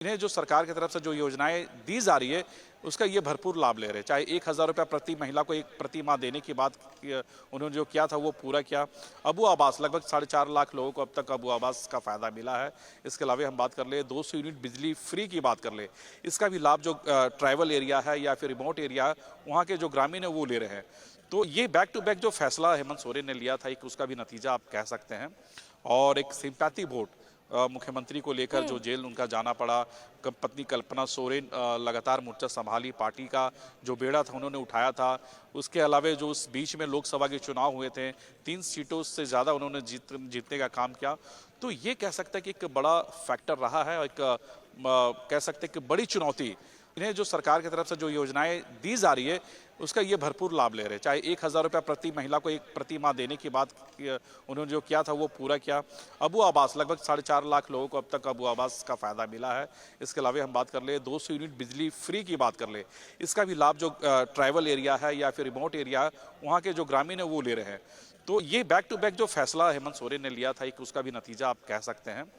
इन्हें जो सरकार की तरफ से जो योजनाएं दी जा रही है उसका ये भरपूर लाभ ले रहे हैं। चाहे 1,000 रुपया प्रति महिला को एक प्रति माह देने की बात उन्होंने जो किया था वो पूरा किया। अबू आवास लगभग 4.5 लाख लोगों को अब तक अबू आवास का फायदा मिला है। इसके अलावा हम बात कर ले 200 यूनिट बिजली फ्री की बात कर ले, इसका भी लाभ जो ट्राइबल एरिया है या फिर रिमोट एरिया है वहाँ के जो ग्रामीण है वो ले रहे हैं। तो ये बैक टू बैक जो फैसला हेमंत सोरेन ने लिया था एक उसका भी नतीजा आप कह सकते हैं। और एक सिंपैथी वोट मुख्यमंत्री को लेकर जो जेल उनका जाना पड़ा, पत्नी कल्पना सोरेन लगातार मोर्चा संभाली, पार्टी का जो बेड़ा था उन्होंने उठाया था। उसके अलावा जो उस बीच में लोकसभा के चुनाव हुए थे 3 सीटों से ज़्यादा उन्होंने जीतने का काम किया। तो ये कह सकते हैं कि एक बड़ा फैक्टर रहा है और एक कह सकते हैं कि बड़ी चुनौती। इन्हें जो सरकार की तरफ से जो योजनाएं दी जा रही है उसका ये भरपूर लाभ ले रहे हैं। चाहे 1,000 रुपया प्रति महिला को एक प्रति माह देने की बात उन्होंने जो किया था वो पूरा किया। अबू आवास लगभग 4.5 लाख लोगों को अब तक अबू आवास का फायदा मिला है। इसके अलावा हम बात कर ले 200 यूनिट बिजली फ्री की बात कर ले, इसका भी लाभ जो ट्राइबल एरिया है या फिर रिमोट एरिया है वहाँ के जो ग्रामीण है वो ले रहे हैं। तो ये बैक टू बैक जो फैसला हेमंत सोरेन ने लिया था एक उसका भी नतीजा आप कह सकते हैं।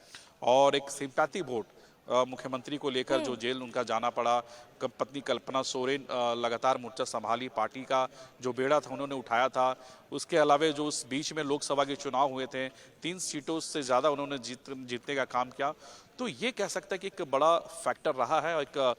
और एक सिंपैथी वोट मुख्यमंत्री को लेकर जो जेल उनका जाना पड़ा, पत्नी कल्पना सोरेन लगातार मोर्चा संभाली, पार्टी का जो बेड़ा था उन्होंने उठाया था। उसके अलावा जो उस बीच में लोकसभा के चुनाव हुए थे 3 सीटों से ज़्यादा उन्होंने जीतने का काम किया। तो ये कह सकते हैं कि एक बड़ा फैक्टर रहा है और एक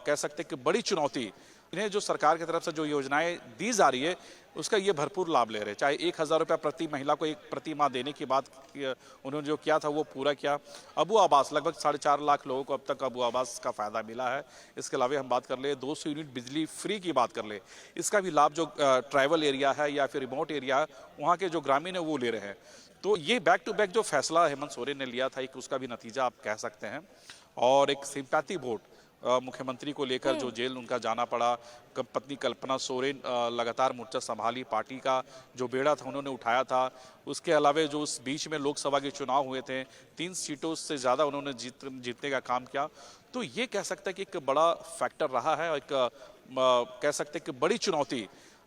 कह सकते हैं कि बड़ी चुनौती। इन्हें जो सरकार की तरफ से जो योजनाएं दी जा रही है उसका ये भरपूर लाभ ले रहे हैं। चाहे 1,000 रुपया प्रति महिला को एक प्रति माह देने की बात उन्होंने जो किया था वो पूरा किया। अबू आवास लगभग 4.5 लाख लोगों को अब तक अबू आवास का फायदा मिला है। इसके अलावा हम बात कर ले 200 यूनिट बिजली फ्री की बात कर ले, इसका भी लाभ जो ट्राइबल एरिया है या फिर रिमोट एरिया है वहाँ के जो ग्रामीण है वो ले रहे हैं। तो ये बैक टू बैक जो फैसला हेमंत सोरेन ने लिया था एक उसका भी नतीजा आप कह सकते हैं। और एक सिंपैथी वोट मुख्यमंत्री को लेकर जो जेल उनका जाना पड़ा, पत्नी कल्पना सोरेन लगातार मोर्चा संभाली, पार्टी का जो बेड़ा था उन्होंने उठाया था। उसके अलावा जो उस बीच में लोकसभा के चुनाव हुए थे 3 सीटों से ज़्यादा उन्होंने जीतने का काम किया। तो ये कह सकते हैं कि एक बड़ा फैक्टर रहा है और एक कह सकते हैं कि बड़ी चुनौती।